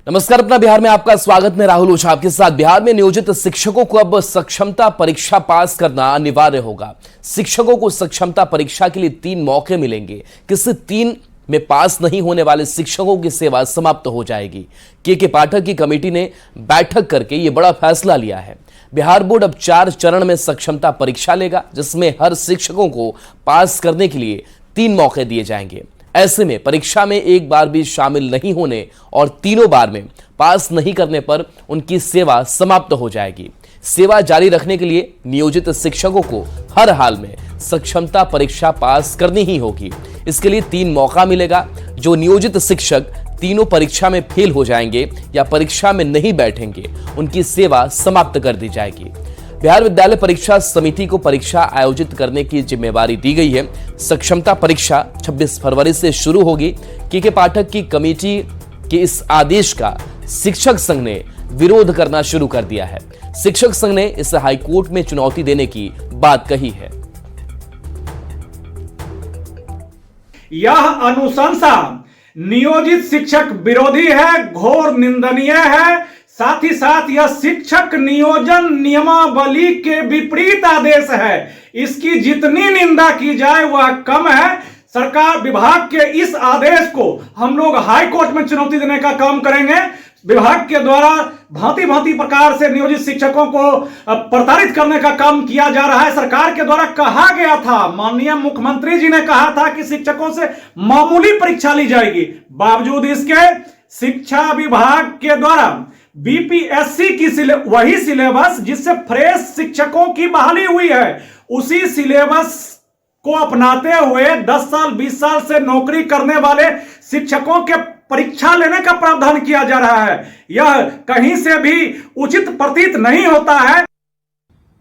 नमस्कार, अपना बिहार में आपका स्वागत। मैं राहुल ओझा आपके साथ। बिहार में नियोजित शिक्षकों को अब सक्षमता परीक्षा पास करना अनिवार्य होगा। शिक्षकों को सक्षमता परीक्षा के लिए 3 मौके मिलेंगे। किसी 3 में पास नहीं होने वाले शिक्षकों की सेवा समाप्त हो जाएगी। के पाठक की कमेटी ने बैठक करके यह बड़ा फैसला लिया है। बिहार बोर्ड अब 4 चरण में सक्षमता परीक्षा लेगा, जिसमें हर शिक्षकों को पास करने के लिए 3 मौके दिए जाएंगे। ऐसे में परीक्षा में एक बार भी शामिल नहीं होने और तीनों बार में पास नहीं करने पर उनकी सेवा समाप्त हो जाएगी। सेवा जारी रखने के लिए नियोजित शिक्षकों को हर हाल में सक्षमता परीक्षा पास करनी ही होगी। इसके लिए 3 मौका मिलेगा। जो नियोजित शिक्षक तीनों परीक्षा में फेल हो जाएंगे या परीक्षा में नहीं बैठेंगे, उनकी सेवा समाप्त कर दी जाएगी। बिहार विद्यालय परीक्षा समिति को परीक्षा आयोजित करने की जिम्मेवारी दी गई है। सक्षमता परीक्षा 26 फरवरी से शुरू होगी। के पाठक की कमेटी के इस आदेश का शिक्षक संघ ने विरोध करना शुरू कर दिया है। शिक्षक संघ ने इसे हाईकोर्ट में चुनौती देने की बात कही है। यह अनुशंसा नियोजित शिक्षक विरोधी है, घोर निंदनीय है। साथ ही साथ यह शिक्षक नियोजन नियमावली के विपरीत आदेश है। इसकी जितनी निंदा की जाए वह कम है। सरकार विभाग के इस आदेश को हम लोग हाई कोर्ट में चुनौती देने का काम करेंगे। विभाग के द्वारा भांति प्रकार से नियोजित शिक्षकों को प्रताड़ित करने का काम किया जा रहा है। सरकार के द्वारा कहा गया था, माननीय मुख्यमंत्री जी ने कहा था कि शिक्षकों से मामूली परीक्षा ली जाएगी। बावजूद इसके शिक्षा विभाग के द्वारा बीपीएससी की वही सिलेबस जिससे फ्रेश शिक्षकों की बहाली हुई है, उसी सिलेबस को अपनाते हुए 10 साल 20 साल से नौकरी करने वाले शिक्षकों के परीक्षा लेने का प्रावधान किया जा रहा है। यह कहीं से भी उचित प्रतीत नहीं होता है।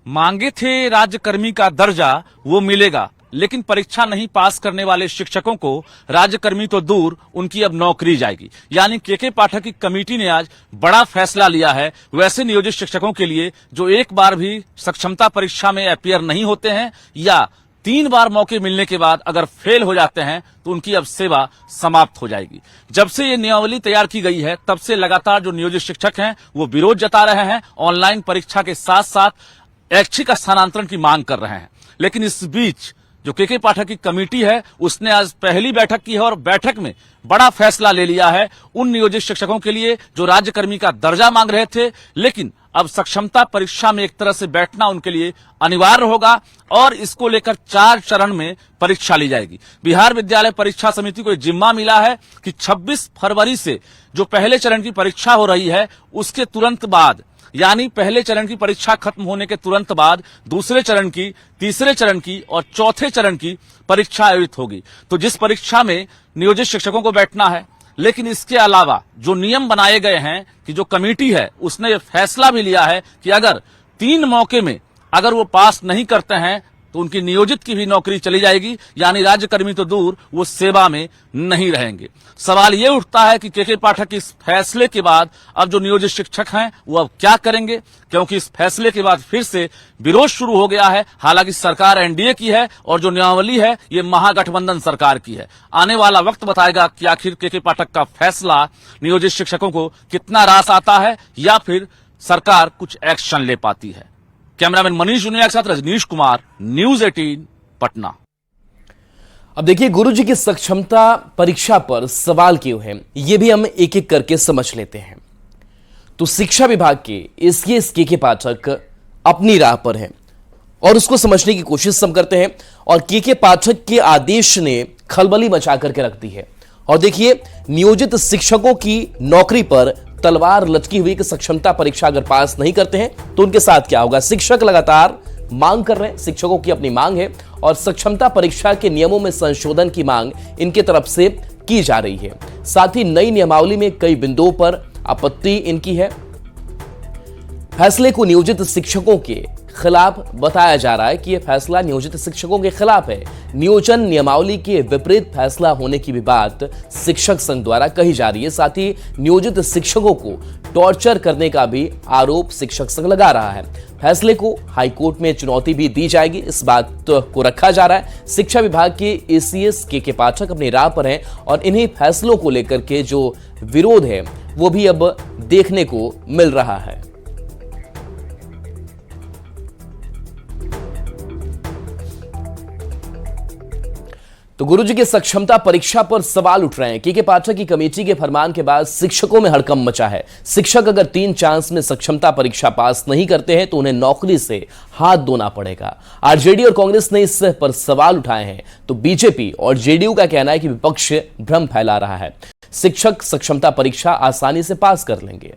मांगे थे राज्यकर्मी का दर्जा, वो मिलेगा, लेकिन परीक्षा नहीं पास करने वाले शिक्षकों को राज्यकर्मी तो दूर, उनकी अब नौकरी जाएगी। यानी के पाठक की कमेटी ने आज बड़ा फैसला लिया है वैसे नियोजित शिक्षकों के लिए जो एक बार भी सक्षमता परीक्षा में अपीयर नहीं होते हैं या 3 बार मौके मिलने के बाद अगर फेल हो जाते हैं तो उनकी अब सेवा समाप्त हो जाएगी। जब से ये नियमावली तैयार की गई है तब से लगातार जो नियोजित शिक्षक हैं वो विरोध जता रहे हैं। ऑनलाइन परीक्षा के साथ साथ ऐच्छिक स्थानांतरण की मांग कर रहे हैं। लेकिन इस बीच जो के पाठक की कमेटी है उसने आज पहली बैठक की है और बैठक में बड़ा फैसला ले लिया है उन नियोजित शिक्षकों के लिए जो राज्यकर्मी का दर्जा मांग रहे थे, लेकिन अब सक्षमता परीक्षा में एक तरह से बैठना उनके लिए अनिवार्य होगा और इसको लेकर 4 चरण में परीक्षा ली जाएगी। बिहार विद्यालय परीक्षा समिति को एक जिम्मा मिला है कि 26 फरवरी से जो पहले चरण की परीक्षा हो रही है उसके तुरंत बाद, यानी पहले चरण की परीक्षा खत्म होने के तुरंत बाद दूसरे चरण की, तीसरे चरण की और चौथे चरण की परीक्षा आयोजित होगी। तो जिस परीक्षा में नियोजित शिक्षकों को बैठना है, लेकिन इसके अलावा जो नियम बनाए गए हैं कि जो कमेटी है उसने ये फैसला भी लिया है कि अगर 3 मौके में अगर वो पास नहीं करते हैं तो उनकी नियोजित की भी नौकरी चली जाएगी। यानी राज्यकर्मी तो दूर, वो सेवा में नहीं रहेंगे। सवाल ये उठता है कि के पाठक इस फैसले के बाद अब जो नियोजित शिक्षक हैं वो अब क्या करेंगे, क्योंकि इस फैसले के बाद फिर से विरोध शुरू हो गया है। हालांकि सरकार एनडीए की है और जो नियमावली है ये महागठबंधन सरकार की है। आने वाला वक्त बताएगा कि आखिर के पाठक का फैसला नियोजित शिक्षकों को कितना रास आता है या फिर सरकार कुछ एक्शन ले पाती है। कैमरामैन मनीष जुनिया के साथ रजनीश कुमार, न्यूज़ 18 पटना। अब देखिए, गुरुजी की सक्षमता परीक्षा पर सवाल क्यों है, यह भी हम एक एक करके समझ लेते हैं। तो शिक्षा विभाग के एसीएस के पाठक अपनी राह पर हैं और उसको समझने की कोशिश हम करते हैं। और के पाठक के आदेश ने खलबली मचा करके रख दी है। और देखिए, नियोजित शिक्षकों की नौकरी पर तलवार लटकी हुई कि सक्षमता परीक्षा अगर पास नहीं करते हैं तो उनके साथ क्या होगा। शिक्षक लगातार मांग कर रहे हैं, शिक्षकों की अपनी मांग है और सक्षमता परीक्षा के नियमों में संशोधन की मांग इनके तरफ से की जा रही है। साथ ही नई नियमावली में कई बिंदुओं पर आपत्ति इनकी है। फैसले को नियोजित शिक्षकों के खिलाफ बताया जा रहा है कि यह फैसला नियोजित शिक्षकों के खिलाफ है। नियोजन नियमावली के विपरीत फैसला होने की भी बात शिक्षक संघ द्वारा कही जा रही है। साथ ही नियोजित शिक्षकों को टॉर्चर करने का भी आरोप शिक्षक संघ लगा रहा है। फैसले को हाईकोर्ट में चुनौती भी दी जाएगी, इस बात को रखा जा रहा है। शिक्षा विभाग के एसीएस के पाठक अपनी राह पर हैं और इन्हीं फैसलों को लेकर के जो विरोध है वो भी अब देखने को मिल रहा है। तो गुरुजी की सक्षमता परीक्षा पर सवाल उठ रहे हैं। के पाठक की कमेटी के फरमान के बाद शिक्षकों में हड़कंप मचा है। शिक्षक अगर 3 चांस में सक्षमता परीक्षा पास नहीं करते हैं तो उन्हें नौकरी से हाथ धोना पड़ेगा। आरजेडी और कांग्रेस ने इस पर सवाल उठाए हैं, तो बीजेपी और जेडीयू का कहना है कि विपक्ष भ्रम फैला रहा है। शिक्षक सक्षमता परीक्षा आसानी से पास कर लेंगे।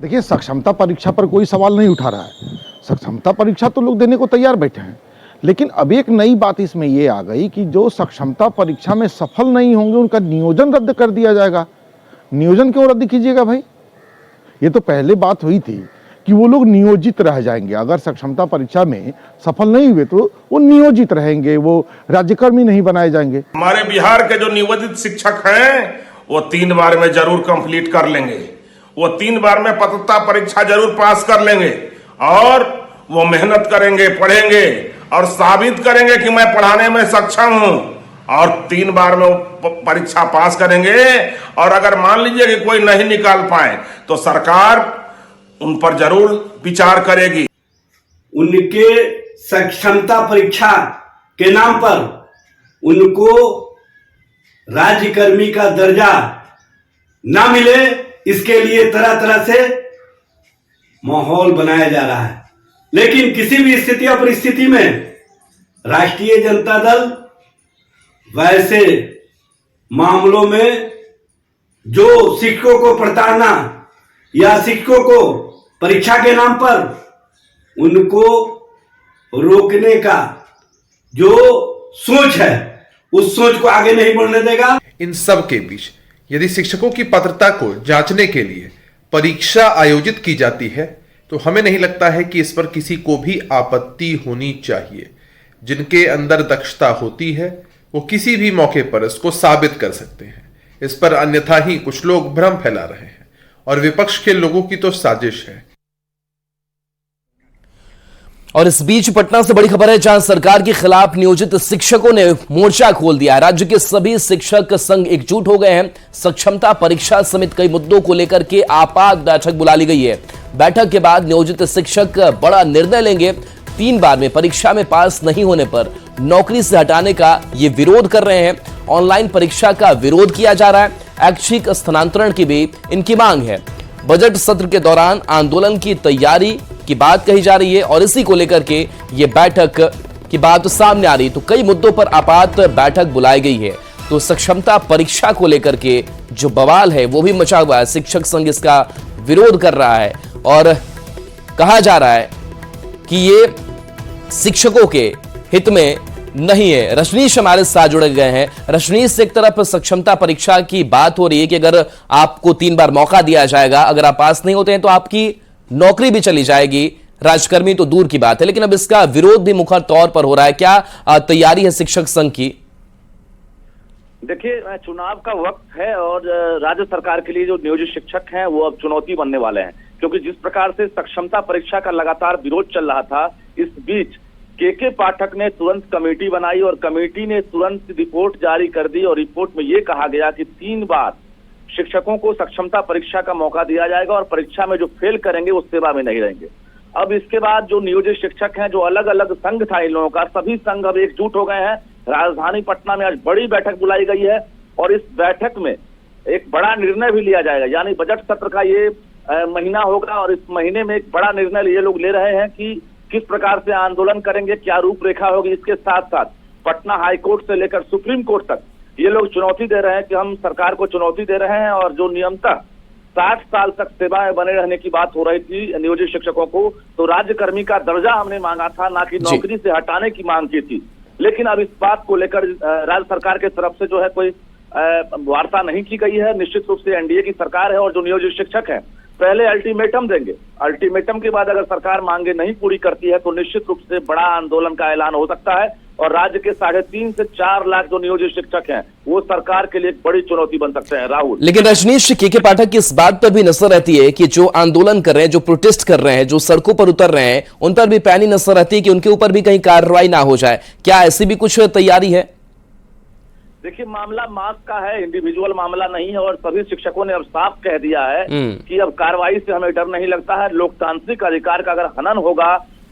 देखिए, सक्षमता परीक्षा पर कोई सवाल नहीं उठा रहा है। सक्षमता परीक्षा तो लोग देने को तैयार बैठे हैं, लेकिन अब एक नई बात इसमें यह आ गई कि जो सक्षमता परीक्षा में सफल नहीं होंगे उनका नियोजन रद्द कर दिया जाएगा। नियोजन क्यों रद्द कीजिएगा भाई? ये तो पहले बात हुई थी कि वो लोग नियोजित रह जाएंगे। अगर सक्षमता परीक्षा में सफल नहीं हुए तो वो नियोजित रहेंगे, वो राज्यकर्मी नहीं बनाए जाएंगे। हमारे बिहार के जो नियोजित शिक्षक हैं वो 3 बार में जरूर कंप्लीट कर लेंगे। वो 3 बार में पात्रता परीक्षा जरूर पास कर लेंगे और वो मेहनत करेंगे, पढ़ेंगे और साबित करेंगे कि मैं पढ़ाने में सक्षम हूं और 3 बार में परीक्षा पास करेंगे। और अगर मान लीजिए कि कोई नहीं निकाल पाए तो सरकार उन पर जरूर विचार करेगी। उनके सक्षमता परीक्षा के नाम पर उनको राज्यकर्मी का दर्जा ना मिले, इसके लिए तरह तरह से माहौल बनाया जा रहा है। लेकिन किसी भी स्थिति और परिस्थिति में राष्ट्रीय जनता दल वैसे मामलों में जो शिक्षकों को प्रताड़ना या शिक्षकों को परीक्षा के नाम पर उनको रोकने का जो सोच है उस सोच को आगे नहीं बढ़ने देगा। इन सब के बीच यदि शिक्षकों की पात्रता को जांचने के लिए परीक्षा आयोजित की जाती है तो हमें नहीं लगता है कि इस पर किसी को भी आपत्ति होनी चाहिए। जिनके अंदर दक्षता होती है वो किसी भी मौके पर इसको साबित कर सकते हैं। इस पर अन्यथा ही कुछ लोग भ्रम फैला रहे हैं और विपक्ष के लोगों की तो साजिश है। और इस बीच पटना से बड़ी खबर है, जहां सरकार के खिलाफ नियोजित शिक्षकों ने मोर्चा खोल दिया है। राज्य के सभी शिक्षक संघ एकजुट हो गए हैं। सक्षमता परीक्षा समेत कई मुद्दों को लेकर के आपात बैठक बुला ली गई है। बैठक के बाद नियोजित शिक्षक बड़ा निर्णय लेंगे। 3 बार में परीक्षा में पास नहीं होने पर नौकरी से हटाने का ये विरोध कर रहे हैं। ऑनलाइन परीक्षा का विरोध किया जा रहा है। ऐच्छिक स्थानांतरण की भी इनकी मांग है। बजट सत्र के दौरान आंदोलन की तैयारी की बात कही जा रही है और इसी को लेकर के ये बैठक की बात सामने आ रही है। तो कई मुद्दों पर आपात बैठक बुलाई गई है। तो सक्षमता परीक्षा को लेकर के जो बवाल है वो भी मचा हुआ है। शिक्षक संघ इसका विरोध कर रहा है और कहा जा रहा है कि ये शिक्षकों के हित में नहीं है। रजनीश हमारे साथ जुड़े गए हैं। रजनीश, एक तरफ सक्षमता परीक्षा की बात हो रही है कि अगर आपको 3 बार मौका दिया जाएगा, अगर आप पास नहीं होते हैं तो आपकी नौकरी भी चली जाएगी, राजकर्मी तो दूर की बात है, लेकिन अब इसका विरोध भी मुखर तौर पर हो रहा है। क्या तैयारी है शिक्षक संघ की? देखिए, चुनाव का वक्त है और राज्य सरकार के लिए जो नियोजित शिक्षक हैं वो अब चुनौती बनने वाले हैं, क्योंकि जिस प्रकार से सक्षमता परीक्षा का लगातार विरोध चल रहा था, इस बीच के पाठक ने तुरंत कमेटी बनाई और कमेटी ने तुरंत रिपोर्ट जारी कर दी और रिपोर्ट में यह कहा गया कि 3 बार शिक्षकों को सक्षमता परीक्षा का मौका दिया जाएगा और परीक्षा में जो फेल करेंगे वो सेवा में नहीं रहेंगे। अब इसके बाद जो नियोजित शिक्षक हैं, जो अलग अलग संघ था इन लोगों का, सभी संघ अब एकजुट हो गए हैं। राजधानी पटना में आज बड़ी बैठक बुलाई गई है और इस बैठक में एक बड़ा निर्णय भी लिया जाएगा। यानी बजट सत्र का ये महीना होगा और इस महीने में एक बड़ा निर्णय ये लोग ले रहे हैं कि किस प्रकार से आंदोलन करेंगे, क्या रूपरेखा होगी। इसके साथ साथ पटना हाईकोर्ट से लेकर सुप्रीम कोर्ट तक ये लोग चुनौती दे रहे हैं कि हम सरकार को चुनौती दे रहे हैं और जो नियमतः 60 साल तक सेवा में बने रहने की बात हो रही थी नियोजित शिक्षकों को, तो राज्यकर्मी का दर्जा हमने मांगा था, ना कि नौकरी से हटाने की मांग की थी। लेकिन अब इस बात को लेकर राज्य सरकार के तरफ से जो है कोई वार्ता नहीं की गई है। निश्चित रूप से एनडीए की सरकार है और जो नियोजित शिक्षक हैं पहले अल्टीमेटम देंगे। अल्टीमेटम के बाद अगर सरकार मांगे नहीं पूरी करती है तो निश्चित रूप से बड़ा आंदोलन का ऐलान हो सकता है और राज्य के 3.5 से 4 लाख जो नियोजित शिक्षक हैं वो सरकार के लिए एक बड़ी चुनौती बन सकते हैं। राहुल, लेकिन रजनीश, के पाठक की इस बात पर भी नजर रहती है कि जो आंदोलन कर रहे हैं, जो प्रोटेस्ट कर रहे हैं, जो सड़कों पर उतर रहे हैं, उन पर भी पैनी नजर रहती है कि उनके ऊपर भी कहीं कार्रवाई ना हो जाए। क्या ऐसी भी कुछ तैयारी है? देखिए, मामला मास्क का है, इंडिविजुअल मामला नहीं है, और सभी शिक्षकों ने अब साफ कह दिया है कि अब कार्रवाई से हमें डर नहीं लगता है। लोकतांत्रिक अधिकार का अगर हनन होगा,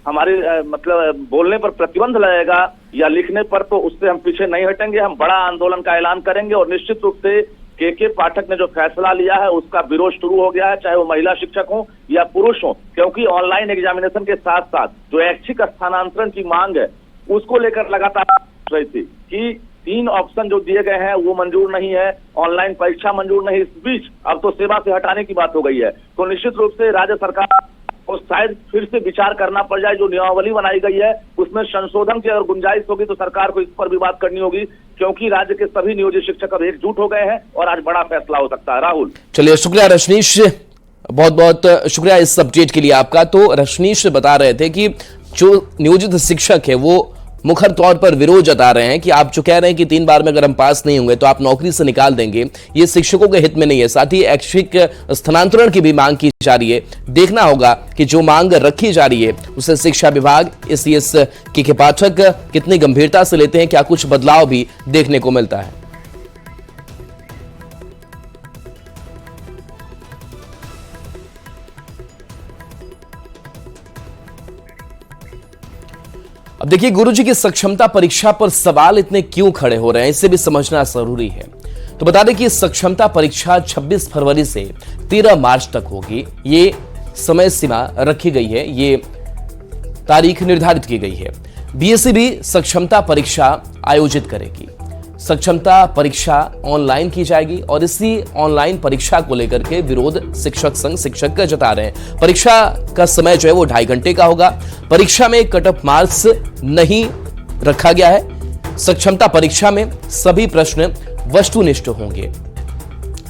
हमारे मतलब बोलने पर प्रतिबंध लगेगा या लिखने पर, तो उससे हम पीछे नहीं हटेंगे। हम बड़ा आंदोलन का ऐलान करेंगे और निश्चित रूप से के पाठक ने जो फैसला लिया है उसका विरोध शुरू हो गया है, चाहे वो महिला शिक्षक हो या पुरुष हो, क्योंकि ऑनलाइन एग्जामिनेशन के साथ साथ जो ऐच्छिक स्थानांतरण की मांग है उसको लेकर लगातार रही थी कि 3 ऑप्शन जो दिए गए हैं वो मंजूर नहीं है, ऑनलाइन परीक्षा मंजूर नहीं। इस बीच अब तो सेवा से हटाने की बात हो गई है, तो निश्चित रूप से राज्य सरकार को शायद फिर से विचार करना पड़ जाए। जो नियमावली बनाई गई है उसमें संशोधन की अगर गुंजाइश होगी तो सरकार को इस पर भी बात करनी होगी, क्योंकि राज्य के सभी नियोजित शिक्षक अब एकजुट हो गए हैं और आज बड़ा फैसला हो सकता है। राहुल, चलिए, शुक्रिया रजनीश, बहुत बहुत शुक्रिया इस अपडेट के लिए आपका। तो रजनीश बता रहे थे कि जो नियोजित शिक्षक है वो मुखर तौर पर विरोध जता रहे हैं कि आप जो कह रहे हैं कि 3 बार में अगर हम पास नहीं होंगे तो आप नौकरी से निकाल देंगे, ये शिक्षकों के हित में नहीं है। साथ ही ऐच्छिक स्थानांतरण की भी मांग की जा रही है। देखना होगा कि जो मांग रखी जा रही है उसे शिक्षा विभाग, इस के पाठक कितनी गंभीरता से लेते हैं, क्या कुछ बदलाव भी देखने को मिलता है। अब देखिए, गुरुजी की सक्षमता परीक्षा पर सवाल इतने क्यों खड़े हो रहे हैं, इसे भी समझना जरूरी है। तो बता दें कि सक्षमता परीक्षा 26 फरवरी से 13 मार्च तक होगी। ये समय सीमा रखी गई है, ये तारीख निर्धारित की गई है। बीएसई भी सक्षमता परीक्षा आयोजित करेगी। सक्षमता परीक्षा ऑनलाइन की जाएगी और इसी ऑनलाइन परीक्षा को लेकर के विरोध शिक्षक संघ शिक्षक जता रहे हैं। परीक्षा का समय जो है वो 2.5 घंटे का होगा। परीक्षा में कट ऑफ मार्क्स नहीं रखा गया है। सक्षमता परीक्षा में सभी प्रश्न वस्तुनिष्ठ होंगे।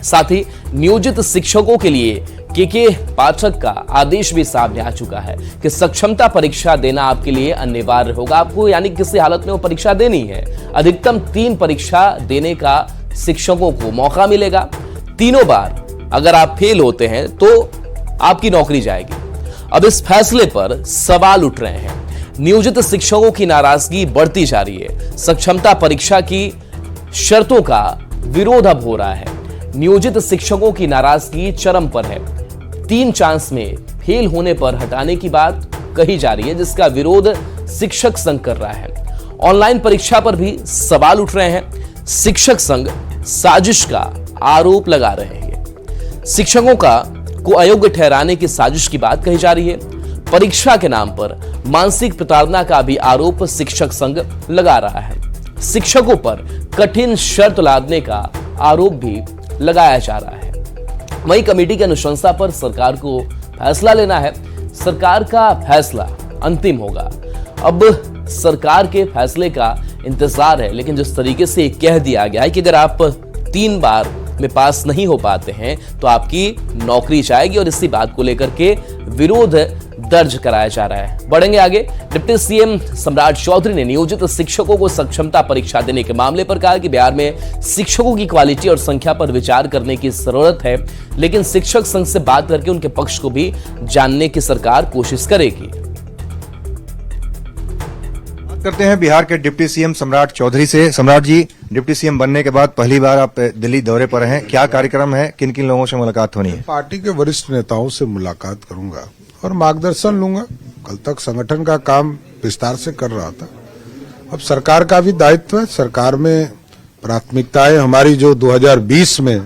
साथ ही नियोजित शिक्षकों के लिए के पाठक का आदेश भी सामने आ चुका है कि सक्षमता परीक्षा देना आपके लिए अनिवार्य होगा। आपको यानी किसी हालत में वो परीक्षा देनी है। अधिकतम 3 परीक्षा देने का शिक्षकों को मौका मिलेगा। तीनों बार अगर आप फेल होते हैं तो आपकी नौकरी जाएगी। अब इस फैसले पर सवाल उठ रहे हैं। नियोजित शिक्षकों की नाराजगी बढ़ती जा रही है। सक्षमता परीक्षा की शर्तों का विरोध अब हो रहा है। नियोजित शिक्षकों की नाराजगी चरम पर है। 3 चांस में फेल होने पर हटाने की बात कही जा रही है, जिसका विरोध शिक्षक संघ कर रहा है। ऑनलाइन परीक्षा पर भी सवाल उठ रहे हैं। शिक्षक संघ साजिश का आरोप लगा रहे हैं। शिक्षकों को अयोग्य ठहराने की साजिश की बात कही जा रही है। परीक्षा के नाम पर मानसिक प्रताड़ना का भी आरोप शिक्षक संघ लगा रहा है। शिक्षकों पर कठिन शर्त लादने का आरोप भी लगाया जा रहा है। वहीं कमेटी की अनुशंसा पर सरकार को फैसला लेना है। सरकार का फैसला अंतिम होगा। अब सरकार के फैसले का इंतजार है, लेकिन जिस तरीके से कह दिया गया है कि अगर आप 3 बार में पास नहीं हो पाते हैं तो आपकी नौकरी जाएगी, और इसी बात को लेकर के विरोध दर्ज कराया जा रहा है। बढ़ेंगे आगे। डिप्टी सीएम सम्राट चौधरी ने नियोजित शिक्षकों को सक्षमता परीक्षा देने के मामले पर कहा कि बिहार में शिक्षकों की क्वालिटी और संख्या पर विचार करने की जरूरत है, लेकिन शिक्षक संघ से बात करके उनके पक्ष को भी जानने की सरकार कोशिश करेगी। करते हैं बिहार के डिप्टी सीएम सम्राट चौधरी से। सम्राट जी, डिप्टी सीएम बनने के बाद पहली बार आप दिल्ली दौरे पर हैं। क्या कार्यक्रम है, किन किन लोगों से मुलाकात होनी है? पार्टी के वरिष्ठ नेताओं से मुलाकात करूंगा और मार्गदर्शन लूंगा। कल तक संगठन का काम विस्तार से कर रहा था, अब सरकार का भी दायित्व है। सरकार में प्राथमिकताएं हमारी जो 2020 में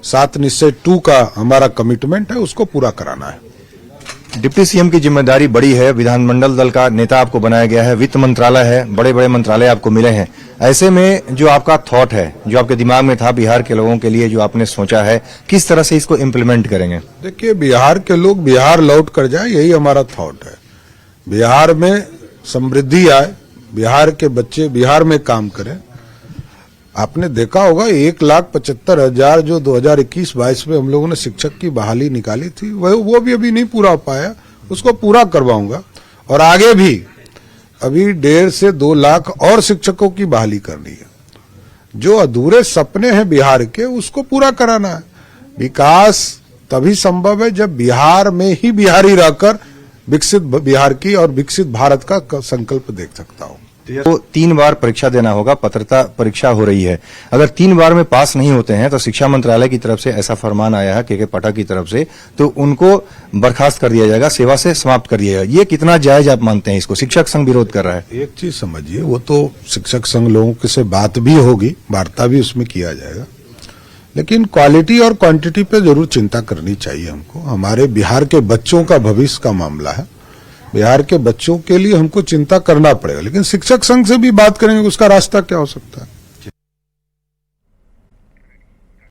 7 निश्चय 2 का हमारा कमिटमेंट है उसको पूरा कराना है। डिप्टी सीएम की जिम्मेदारी बड़ी है, विधानमंडल दल का नेता आपको बनाया गया है, वित्त मंत्रालय है, बड़े बड़े मंत्रालय आपको मिले हैं। ऐसे में जो आपका थॉट है, जो आपके दिमाग में था बिहार के लोगों के लिए, जो आपने सोचा है, किस तरह से इसको इम्प्लीमेंट करेंगे? देखिए, बिहार के लोग बिहार लौट कर जाए, यही हमारा थॉट है। बिहार में समृद्धि आए, बिहार के बच्चे बिहार में काम करें। आपने देखा होगा 1,75,000 जो 2021-22 में हम लोगों ने शिक्षक की बहाली निकाली थी, वो भी अभी नहीं पूरा हो पाया, उसको पूरा करवाऊंगा। और आगे भी अभी 1.5 से 2 लाख और शिक्षकों की बहाली करनी है। जो अधूरे सपने हैं बिहार के, उसको पूरा कराना है। विकास तभी संभव है जब बिहार में ही बिहारी रहकर विकसित बिहार की और विकसित भारत का संकल्प देख सकता हूं। तो 3 बार परीक्षा देना होगा, पात्रता परीक्षा हो रही है। अगर 3 बार में पास नहीं होते हैं तो शिक्षा मंत्रालय की तरफ से ऐसा फरमान आया है के पाठक की तरफ से, तो उनको बर्खास्त कर दिया जाएगा, सेवा से समाप्त कर दिया जाएगा। ये कितना जायज आप मानते हैं इसको? शिक्षक संघ विरोध कर रहा है। एक चीज समझिए, वो तो शिक्षक संघ लोगों से बात भी होगी, वार्ता भी उसमें किया जाएगा, लेकिन क्वालिटी और क्वांटिटी पे जरूर चिंता करनी चाहिए हमको। हमारे बिहार के बच्चों का भविष्य का मामला है, बिहार के बच्चों के लिए हमको चिंता करना पड़ेगा, लेकिन शिक्षक संघ से भी बात करेंगे, उसका रास्ता क्या हो सकता है।